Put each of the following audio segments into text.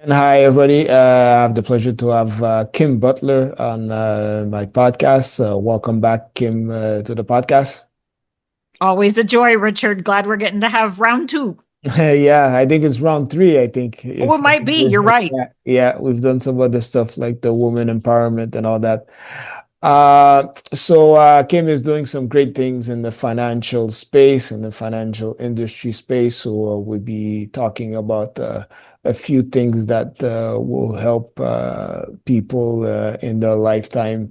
And hi, everybody. I have the pleasure to have Kim Butler on my podcast. Welcome back, Kim, to the podcast. Always a joy, Richard. Glad we're getting to have round two. Yeah, I think it's round three. I think Oh, if it might be. You're right. yeah, we've done some other stuff like the woman empowerment and all that. Kim is doing some great things in the financial space, in the financial industry space. So we'll be talking about a few things that will help people in their lifetime.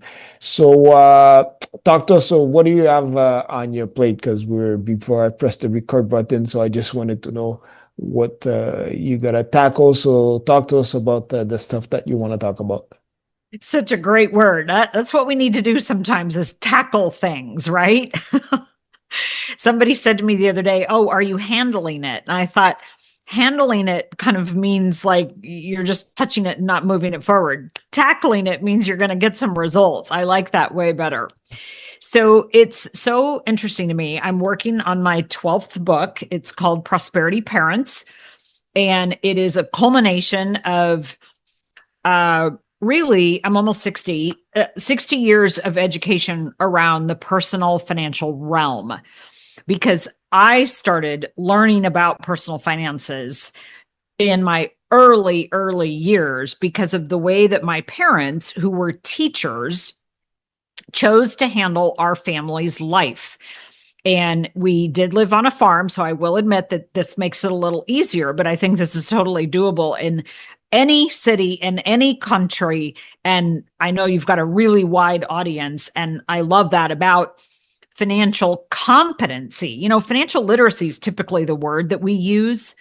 Talk to us. So, what do you have on your plate? Because we're before I press the record button, so I just wanted to know what you gotta tackle. So, talk to us about the stuff that you want to talk about. It's such a great word. That's what we need to do sometimes is tackle things, right? Somebody said to me the other day, "Oh, are you handling it?" And I thought, handling it kind of means like you're just touching it and not moving it forward. Tackling it means you're going to get some results. I like that way better. So it's so interesting to me. I'm working on my 12th book. It's called Prosperity Parents, and it is a culmination of uh, really, I'm almost 60, 60 years of education around the personal financial realm because I started learning about personal finances in my early years because of the way that my parents, who were teachers, chose to handle our family's life. And we did live on a farm. So I will admit that this makes it a little easier, but I think this is totally doable in any city in any country. And I know you've got a really wide audience. And I love that about financial competency. Financial literacy is typically the word that we use,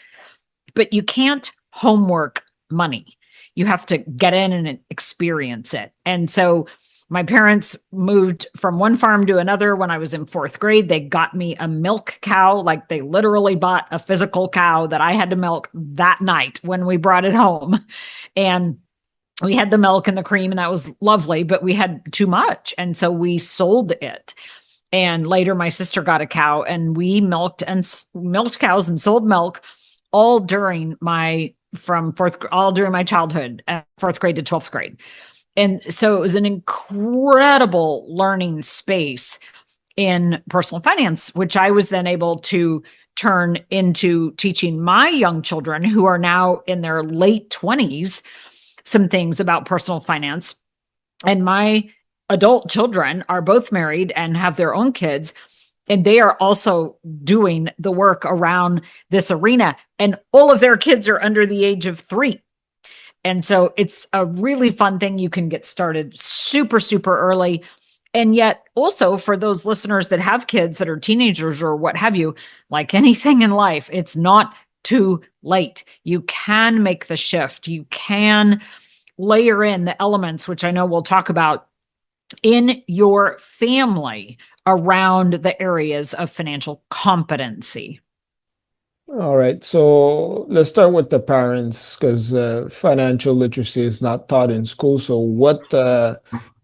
but you can't homework money. You have to get in and experience it. And so my parents moved from one farm to another when I was in fourth grade. They got me a milk cow, like they literally bought a physical cow that I had to milk that night when we brought it home. And we had the milk and the cream, and that was lovely, but we had too much. And so we sold it. And later, my sister got a cow, and we milked cows and sold milk all during my all during my childhood, fourth grade to 12th grade. And so it was an incredible learning space in personal finance, which I was then able to turn into teaching my young children who are now in their late 20s some things about personal finance. And my adult children are both married and have their own kids. And they are also doing the work around this arena. And all of their kids are under the age of 3. And so it's a really fun thing. You can get started super, super early. And yet, also for those listeners that have kids that are teenagers or what have you, like anything in life, it's not too late. You can make the shift. You can layer in the elements, which I know we'll talk about in your family around the areas of financial competency. All right, so let's start with the parents because financial literacy is not taught in school. So, what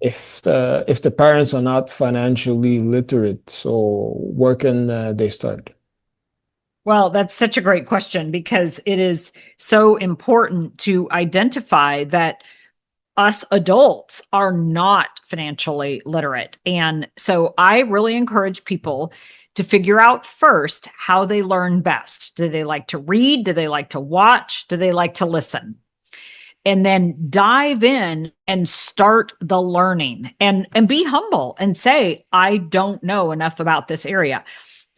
if the parents are not financially literate? So, where can they start? Well, that's such a great question because it is so important to identify that us adults are not financially literate. And so I really encourage people to figure out first how they learn best. Do they like to read? Do they like to watch? Do they like to listen? And then dive in and start the learning and be humble and say, I don't know enough about this area.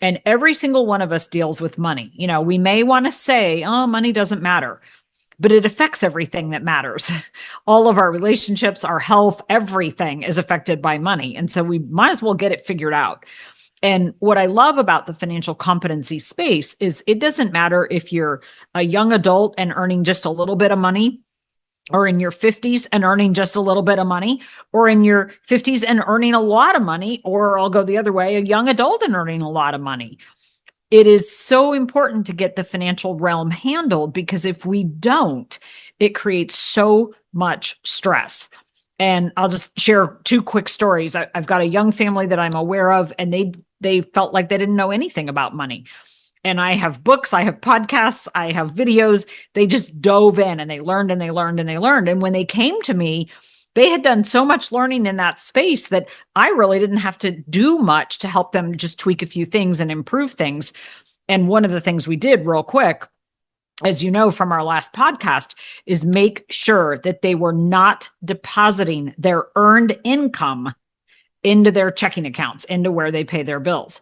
And every single one of us deals with money. We may want to say, oh, money doesn't matter, but it affects everything that matters. All of our relationships, our health, everything is affected by money. And so we might as well get it figured out. And what I love about the financial competency space is it doesn't matter if you're a young adult and earning just a little bit of money, or in your 50s and earning just a little bit of money, or in your 50s and earning a lot of money, or I'll go the other way, a young adult and earning a lot of money. It is so important to get the financial realm handled because if we don't, it creates so much stress. And I'll just share 2 quick stories. I've got a young family that I'm aware of, and they felt like they didn't know anything about money. And I have books, I have podcasts, I have videos. They just dove in and they learned and they learned and they learned. And when they came to me, they had done so much learning in that space that I really didn't have to do much to help them just tweak a few things and improve things. And one of the things we did real quick, as you know from our last podcast, is make sure that they were not depositing their earned income into their checking accounts, into where they pay their bills.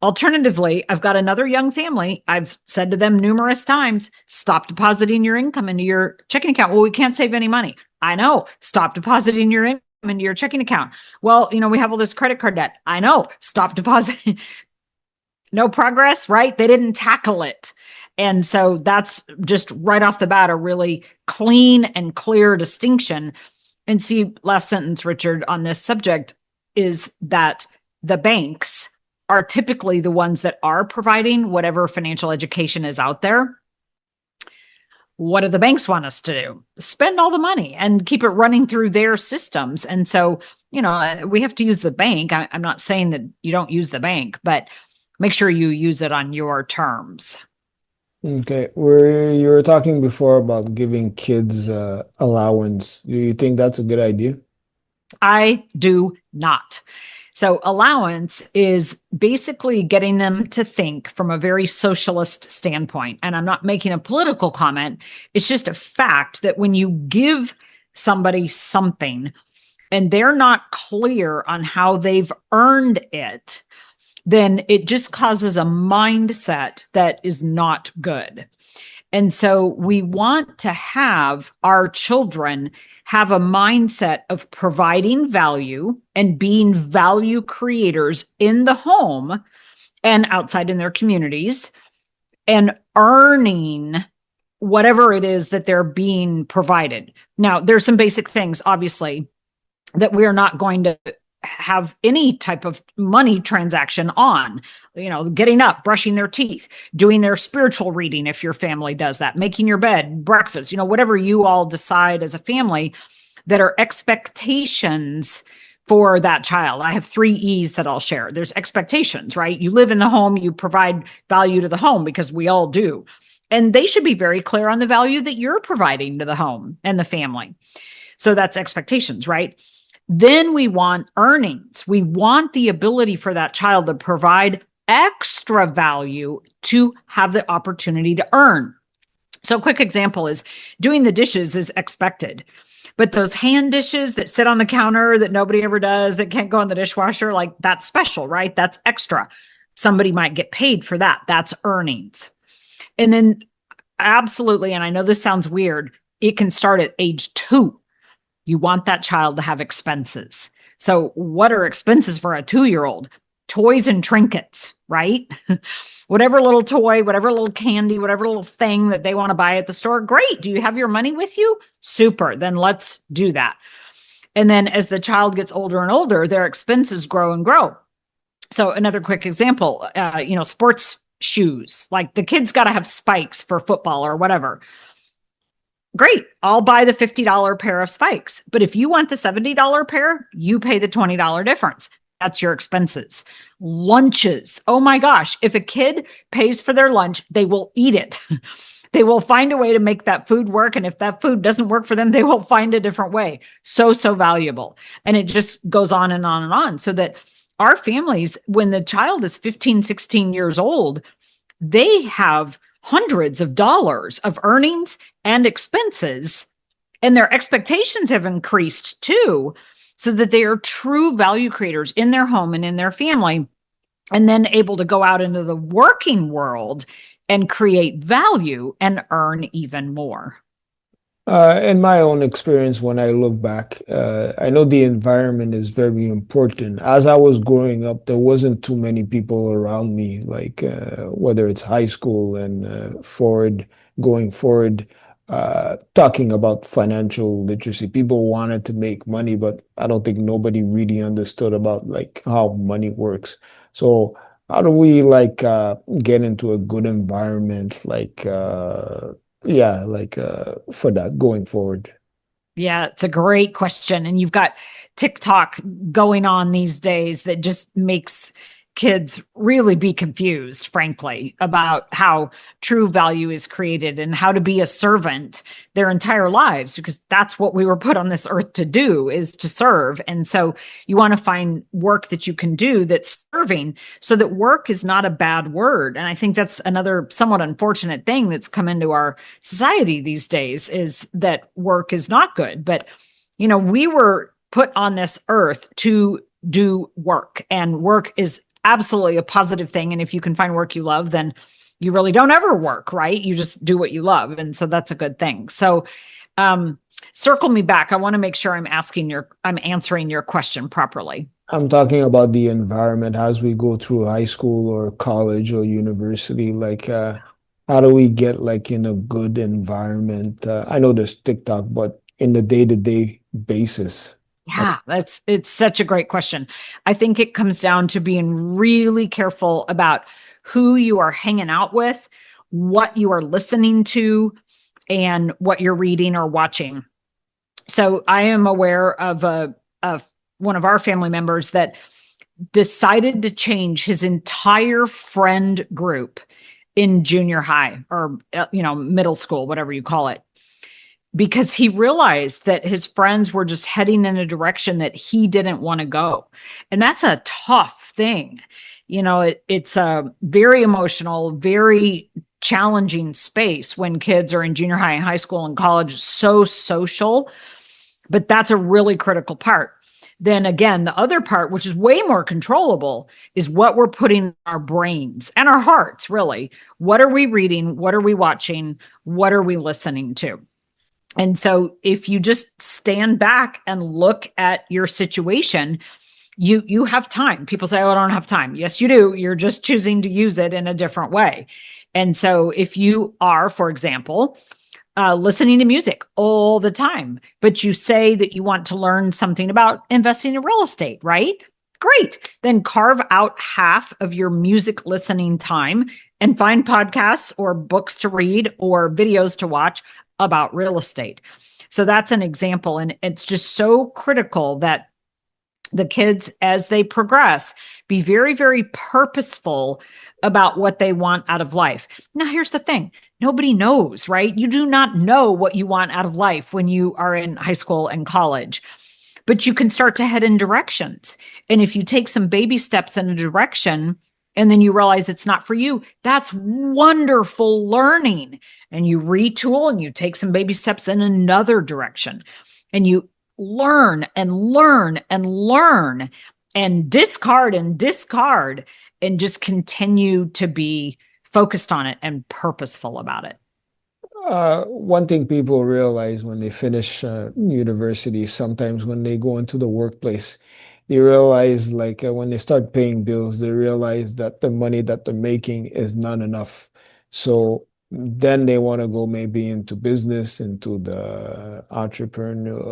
Alternatively, I've got another young family. I've said to them numerous times, stop depositing your income into your checking account. Well, we can't save any money. I know. Stop depositing your income into your checking account. Well, we have all this credit card debt. I know. Stop depositing. No progress, right? They didn't tackle it. And so that's just right off the bat, a really clean and clear distinction. And see, last sentence, Richard, on this subject is that the banks are typically the ones that are providing whatever financial education is out there. What do the banks want us to do? Spend all the money and keep it running through their systems. And so, we have to use the bank. I'm not saying that you don't use the bank, but make sure you use it on your terms. Okay, where you were talking before about giving kids allowance. Do you think that's a good idea? I do not. So allowance is basically getting them to think from a very socialist standpoint. And I'm not making a political comment. It's just a fact that when you give somebody something and they're not clear on how they've earned it, then it just causes a mindset that is not good. And so we want to have our children have a mindset of providing value and being value creators in the home and outside in their communities and earning whatever it is that they're being provided. Now, there's some basic things, obviously, that we're not going to have any type of money transaction on, getting up, brushing their teeth, doing their spiritual reading if your family does that, making your bed, breakfast, whatever you all decide as a family that are expectations for that child. I have 3 E's that I'll share. There's expectations, right? You live in the home, you provide value to the home because we all do. And they should be very clear on the value that you're providing to the home and the family. So that's expectations, right? Then we want earnings. We want the ability for that child to provide extra value to have the opportunity to earn. So a quick example is doing the dishes is expected. But those hand dishes that sit on the counter that nobody ever does, that can't go in the dishwasher, like that's special, right? That's extra. Somebody might get paid for that. That's earnings. And then absolutely, and I know this sounds weird, it can start at age 2. You want that child to have expenses. So what are expenses for a 2-year-old? Toys and trinkets, right? Whatever little toy, whatever little candy, whatever little thing that they want to buy at the store. Great. Do you have your money with you? Super. Then let's do that. And then as the child gets older and older, their expenses grow and grow. So another quick example, sports shoes, like the kid's got to have spikes for football or whatever. Great. I'll buy the $50 pair of spikes. But if you want the $70 pair, you pay the $20 difference. That's your expenses. Lunches. Oh my gosh. If a kid pays for their lunch, they will eat it. They will find a way to make that food work. And if that food doesn't work for them, they will find a different way. So valuable. And it just goes on and on and on. So that our families, when the child is 15, 16 years old, they have hundreds of dollars of earnings and expenses, and their expectations have increased too, so that they are true value creators in their home and in their family, and then able to go out into the working world and create value and earn even more. In my own experience, when I look back, I know the environment is very important. As I was growing up, there wasn't too many people around me, like whether it's high school and going forward, talking about financial literacy. People wanted to make money, but I don't think nobody really understood about like how money works. So how do we get into a good environment for that going forward? Yeah, it's a great question. And you've got TikTok going on these days that just makes kids really be confused, frankly, about how true value is created and how to be a servant their entire lives, because that's what we were put on this earth to do, is to serve. And so you want to find work that you can do that's serving, so that work is not a bad word. And I think that's another somewhat unfortunate thing that's come into our society these days, is that work is not good. But, we were put on this earth to do work, and work is absolutely a positive thing. And if you can find work you love, then you really don't ever work, right? You just do what you love. And so that's a good thing. So, circle me back. I want to make sure I'm answering your question properly. I'm talking about the environment as we go through high school or college or university. Like, how do we get like in a good environment? I know there's TikTok, but in the day-to-day basis. Yeah, it's such a great question. I think it comes down to being really careful about who you are hanging out with, what you are listening to, and what you're reading or watching. So I am aware of one of our family members that decided to change his entire friend group in junior high, or middle school, whatever you call it, because he realized that his friends were just heading in a direction that he didn't want to go. And that's a tough thing. It's a very emotional, very challenging space when kids are in junior high and high school and college. It's so social, but that's a really critical part. Then again, the other part, which is way more controllable, is what we're putting in our brains and our hearts, really. What are we reading? What are we watching? What are we listening to? And so if you just stand back and look at your situation, you have time. People say, oh, I don't have time. Yes, you do. You're just choosing to use it in a different way. And so if you are, for example, listening to music all the time, but you say that you want to learn something about investing in real estate, right? Great. Then carve out half of your music listening time and find podcasts or books to read or videos to watch about real estate. So that's an example. And it's just so critical that the kids, as they progress, be very, very purposeful about what they want out of life. Now, here's the thing. Nobody knows, right? You do not know what you want out of life when you are in high school and college, but you can start to head in directions. And if you take some baby steps in a direction and then you realize it's not for you, that's wonderful learning. And you retool and you take some baby steps in another direction. And you learn and learn and learn and discard and just continue to be focused on it and purposeful about it. One thing people realize when they finish university, sometimes when they go into the workplace, they realize like when they start paying bills, they realize that the money that they're making is not enough. So then they want to go maybe into business, into the entrepreneur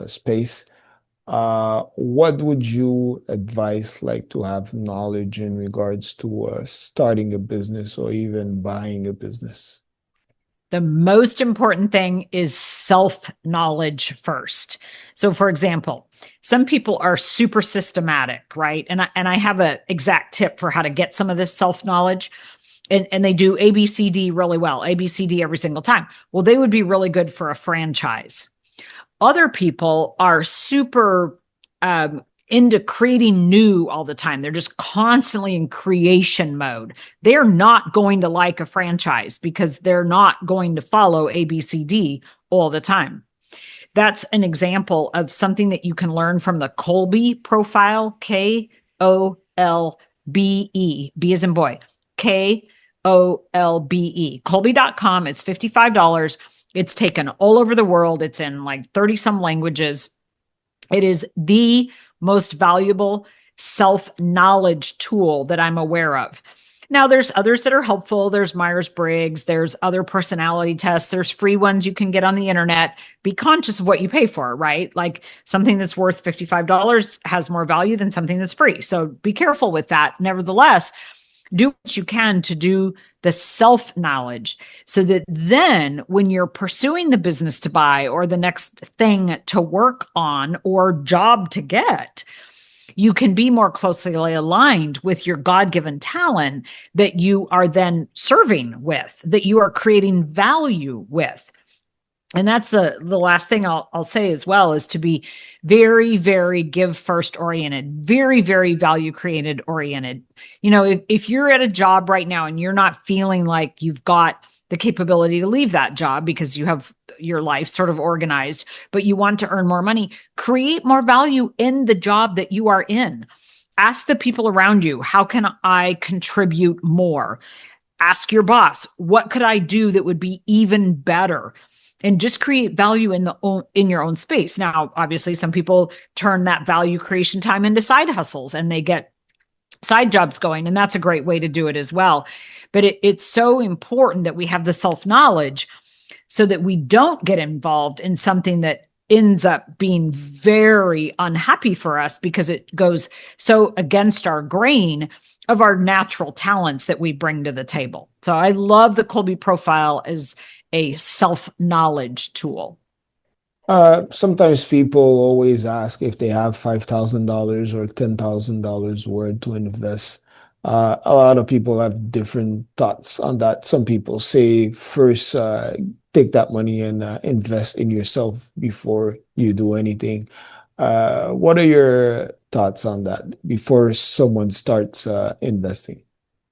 space. What would you advise like to have knowledge in regards to starting a business or even buying a business? The most important thing is self-knowledge first. So for example, some people are super systematic, right? And I have an exact tip for how to get some of this self-knowledge. And they do ABCD really well, ABCD every single time. Well, they would be really good for a franchise. Other people are super into creating new all the time. They're just constantly in creation mode. They're not going to like a franchise because they're not going to follow ABCD all the time. That's an example of something that you can learn from the Kolbe profile, Kolbe, B as in boy, Kolbe, Kolbe.com. It's $55. It's taken all over the world. It's in like 30 some languages. It is the most valuable self-knowledge tool that I'm aware of. Now, there's others that are helpful. There's Myers-Briggs. There's other personality tests. There's free ones you can get on the internet. Be conscious of what you pay for, right? Like something that's worth $55 has more value than something that's free. So be careful with that. Nevertheless, do what you can to do the self-knowledge so that then when you're pursuing the business to buy or the next thing to work on or job to get, you can be more closely aligned with your God-given talent that you are then serving with, that you are creating value with. And that's the last thing I'll say as well, is to be very, very give first oriented, very, very value created oriented. If you're at a job right now and you're not feeling like you've got the capability to leave that job because you have your life sort of organized, but you want to earn more money, create more value in the job that you are in. Ask the people around you, how can I contribute more? Ask your boss, what could I do that would be even better? And just create value in your own space. Now, obviously, some people turn that value creation time into side hustles and they get side jobs going, and that's a great way to do it as well. But it's so important that we have the self-knowledge so that we don't get involved in something that ends up being very unhappy for us because it goes so against our grain of our natural talents that we bring to the table. So I love the Kolbe profile as a self-knowledge tool. Sometimes people always ask if they have $5,000 or $10,000 worth to invest. A lot of people have different thoughts on that. Some people say first, take that money and invest in yourself before you do anything. What are your thoughts on that before someone starts investing?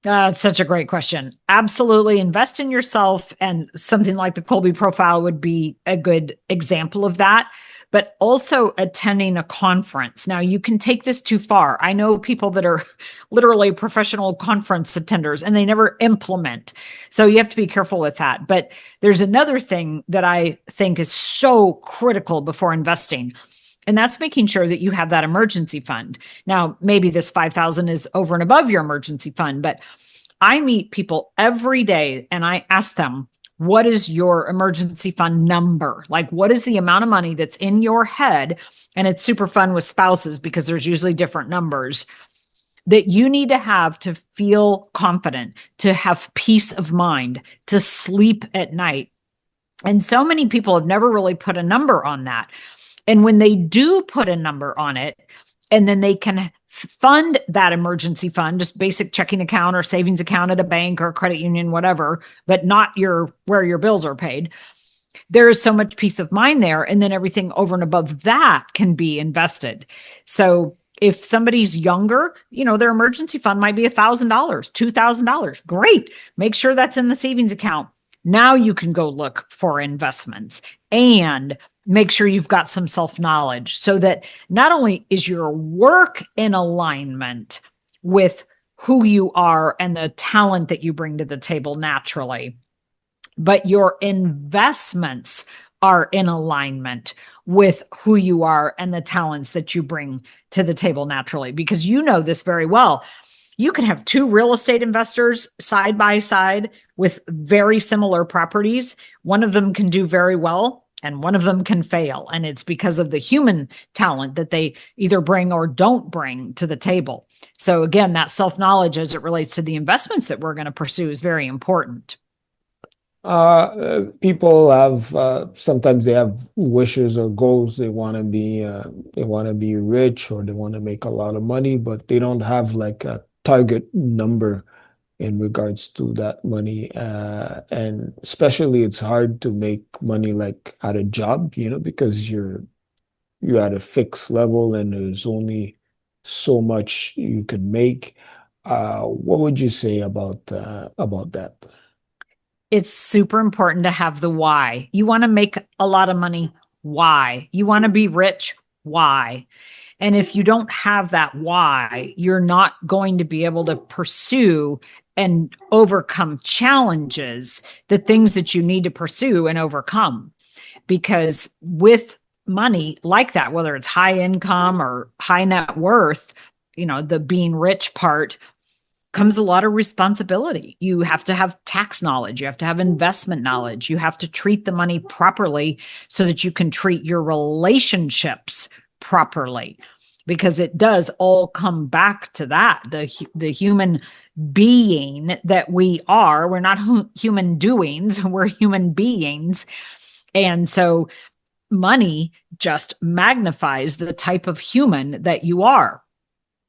It's such a great question. Absolutely. Invest in yourself. And something like the Kolbe profile would be a good example of that. But also attending a conference. Now, you can take this too far. I know people that are literally professional conference attenders and they never implement. So you have to be careful with that. But there's another thing that I think is so critical before investing. And that's making sure that you have that emergency fund. Now, maybe this 5,000 is over and above your emergency fund, but I meet people every day and I ask them, what is your emergency fund number? Like, what is the amount of money that's in your head? And it's super fun with spouses because there's usually different numbers that you need to feel confident, to have peace of mind, to sleep at night. And so many people have never really put a number on that. And when they do put a number on it, and then they can fund that emergency fund, just basic checking account or savings account at a bank or a credit union, whatever, but not where your bills are paid, there is so much peace of mind there. And then everything over and above that can be invested. So if somebody's younger, their emergency fund might be $1,000, $2,000. Great. Make sure that's in the savings account. Now you can go look for investments and make sure you've got some self-knowledge so that not only is your work in alignment with who you are and the talent that you bring to the table naturally, but your investments are in alignment with who you are and the talents that you bring to the table naturally. Because you know this very well. You can have two real estate investors side by side with very similar properties. One of them can do very well and one of them can fail. And it's because of the human talent that they either bring or don't bring to the table. So again, that self-knowledge as it relates to the investments that we're going to pursue is very important. People have sometimes they have wishes or goals. They want to be rich or they want to make a lot of money, but they don't have like a target number in regards to that money. And especially it's hard to make money like at a job, because you're at a fixed level and there's only so much you can make. What would you say about that? It's super important to have the why. You want to make a lot of money. Why? You want to be rich. Why? And if you don't have that why, you're not going to be able to pursue and overcome challenges, the things that you need to pursue and overcome. Because with money like that, whether it's high income or high net worth, the being rich part, comes a lot of responsibility. You have to have tax knowledge. You have to have investment knowledge. You have to treat the money properly so that you can treat your relationships properly, because it does all come back to that. The human being that we are, we're not human doings, we're human beings. And so money just magnifies the type of human that you are.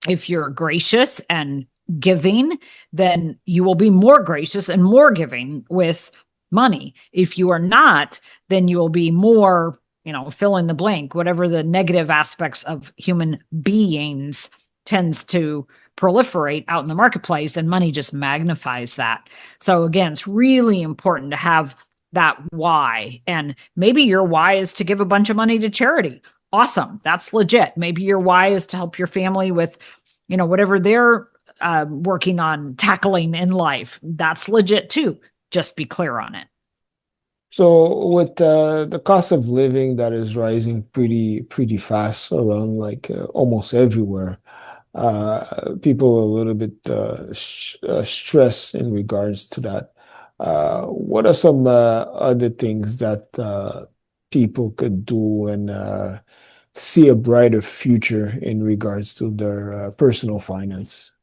If you're gracious and giving, then you will be more gracious and more giving with money. If you are not, then you will be more, fill in the blank, whatever the negative aspects of human beings tends to proliferate out in the marketplace, and money just magnifies that. So again, it's really important to have that why. And maybe your why is to give a bunch of money to charity. Awesome. That's legit. Maybe your why is to help your family with, whatever they're working on tackling in life. That's legit too. Just be clear on it. So with the cost of living that is rising pretty fast around like almost everywhere, people are a little bit stressed in regards to that. What are some other things that people could do and see a brighter future in regards to their personal finance?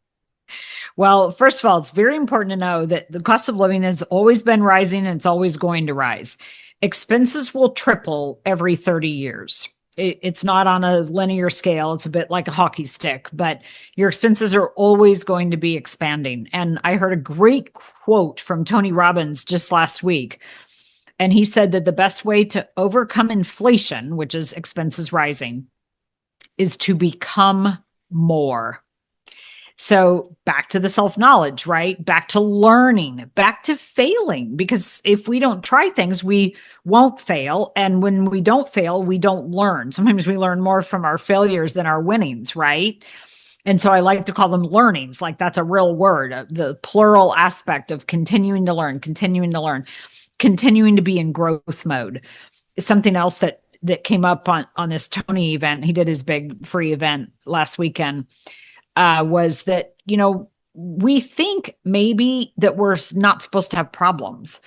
Well, first of all, it's very important to know that the cost of living has always been rising and it's always going to rise. Expenses will triple every 30 years. It's not on a linear scale. It's a bit like a hockey stick, but your expenses are always going to be expanding. And I heard a great quote from Tony Robbins just last week. And he said that the best way to overcome inflation, which is expenses rising, is to become more. So back to the self-knowledge, right? Back to learning, back to failing, because if we don't try things, we won't fail. And when we don't fail, we don't learn. Sometimes we learn more from our failures than our winnings, right? And so I like to call them learnings, like that's a real word, the plural aspect of continuing to learn, continuing to learn, continuing to be in growth mode is something else that came up on this Tony event. He did his big free event last weekend. Was that, we think maybe that we're not supposed to have problems,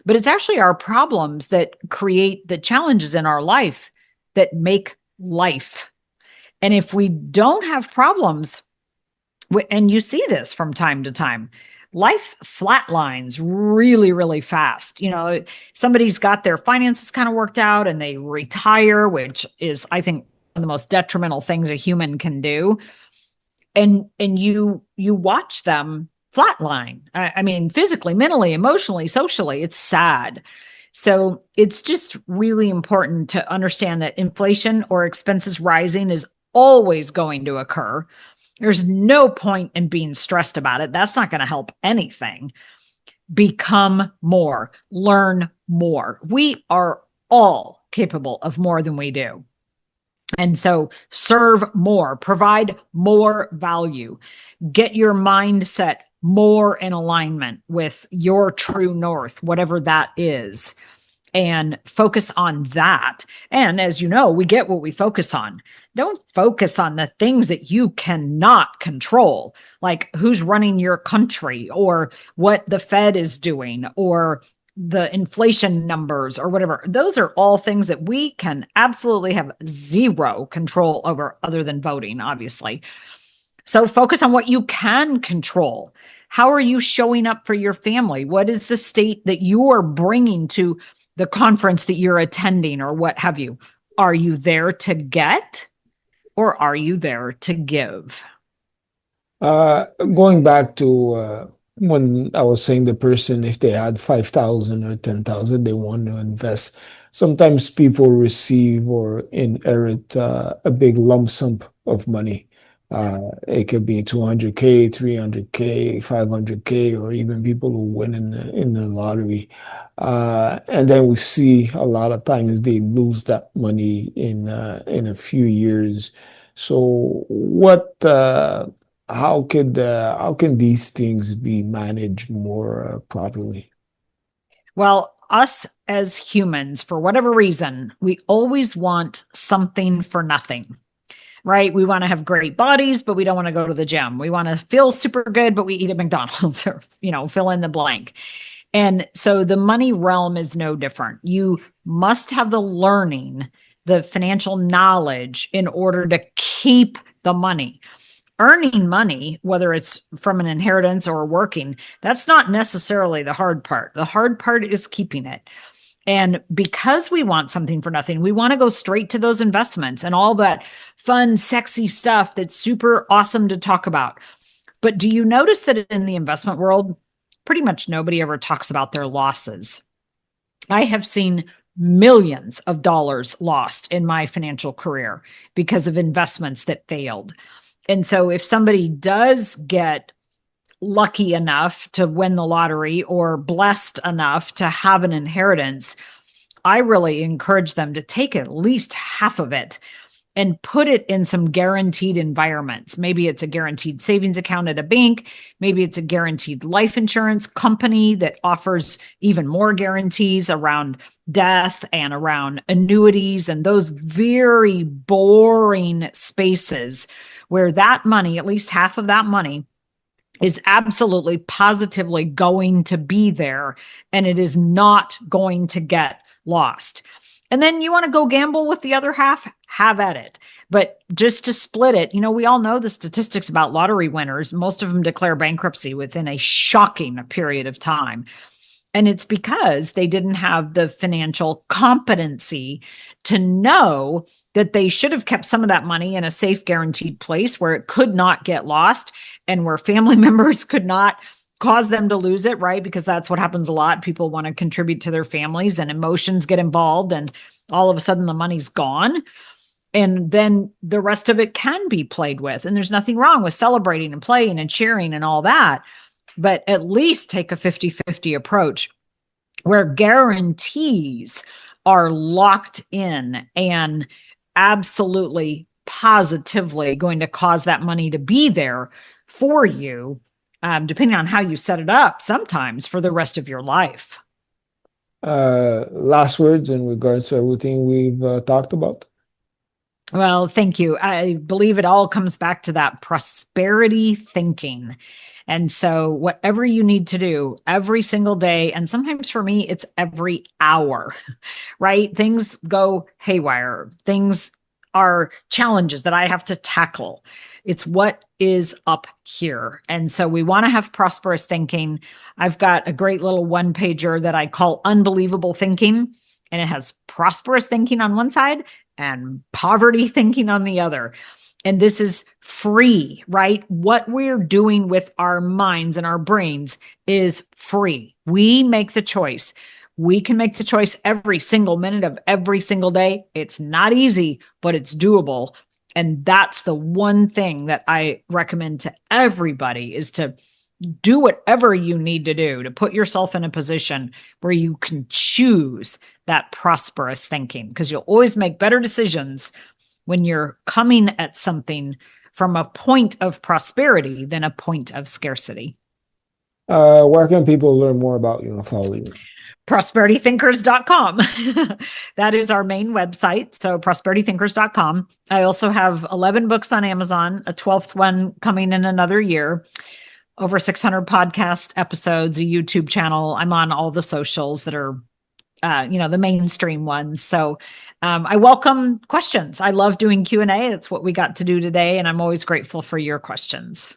but it's actually our problems that create the challenges in our life that make life. And if we don't have problems, and you see this from time to time, life flatlines really, really fast. Somebody's got their finances kind of worked out and they retire, which is, I think, one of the most detrimental things a human can do. And you watch them flatline. I mean, physically, mentally, emotionally, socially, it's sad. So it's just really important to understand that inflation or expenses rising is always going to occur. There's no point in being stressed about it. That's not going to help anything. Become more, learn more. We are all capable of more than we do. And so serve more, provide more value, get your mindset more in alignment with your true north, whatever that is, and focus on that. And as you know, we get what we focus on. Don't focus on the things that you cannot control, like who's running your country or what the Fed is doing or the inflation numbers or whatever. Those are all things that we can absolutely have zero control over other than voting, obviously. So focus on what you can control. How are you showing up for your family? What is the state that you are bringing to the conference that you're attending or what have you? Are you there to get or are you there to give? Going back to when I was saying the person, if they had 5,000 or 10,000, they want to invest. Sometimes people receive or inherit a big lump sum of money. It could be 200K, 300K, 500K, or even people who win in the lottery. And then we see a lot of times they lose that money in a few years. So how can these things be managed more properly? Well, us as humans, for whatever reason, we always want something for nothing, right? We want to have great bodies, but we don't want to go to the gym. We want to feel super good, but we eat at McDonald's or, fill in the blank. And so the money realm is no different. You must have the learning, the financial knowledge in order to keep the money. Earning money, whether it's from an inheritance or working, that's not necessarily the hard part. The hard part is keeping it. And because we want something for nothing, we want to go straight to those investments and all that fun, sexy stuff that's super awesome to talk about. But do you notice that in the investment world, pretty much nobody ever talks about their losses? I have seen millions of dollars lost in my financial career because of investments that failed. And so if somebody does get lucky enough to win the lottery or blessed enough to have an inheritance, I really encourage them to take at least half of it and put it in some guaranteed environments. Maybe it's a guaranteed savings account at a bank. Maybe it's a guaranteed life insurance company that offers even more guarantees around death and around annuities and those very boring spaces where that money, at least half of that money, is absolutely positively going to be there and it is not going to get lost. And then you want to go gamble with the other half, have at it. But just to split it, we all know the statistics about lottery winners. Most of them declare bankruptcy within a shocking period of time. And it's because they didn't have the financial competency to know that they should have kept some of that money in a safe, guaranteed place where it could not get lost and where family members could not cause them to lose it, right? Because that's what happens a lot. People want to contribute to their families and emotions get involved and all of a sudden the money's gone. And then the rest of it can be played with. And there's nothing wrong with celebrating and playing and cheering and all that. But at least take a 50-50 approach where guarantees are locked in and absolutely positively going to cause that money to be there for you, depending on how you set it up, sometimes for the rest of your life. Last words in regards to everything we've talked about. Well, thank you. I believe it all comes back to that prosperity thinking. And so whatever you need to do every single day, and sometimes for me, it's every hour, right? Things go haywire. Things are challenges that I have to tackle. It's what is up here. And so we want to have prosperous thinking. I've got a great little one pager that I call Unbelievable Thinking, and it has prosperous thinking on one side and poverty thinking on the other. And this is free, right? What we're doing with our minds and our brains is free. We make the choice. We can make the choice every single minute of every single day. It's not easy, but it's doable. And that's the one thing that I recommend to everybody is to do whatever you need to do to put yourself in a position where you can choose that prosperous thinking, because you'll always make better decisions when you're coming at something from a point of prosperity than a point of scarcity. Where can people learn more about you and follow you? prosperitythinkers.com. That is our main website. So prosperitythinkers.com. I also have 11 books on Amazon, a 12th one coming in another year, over 600 podcast episodes, a YouTube channel. I'm on all the socials that are the mainstream ones. So I welcome questions. I love doing Q&A. That's what we got to do today. And I'm always grateful for your questions.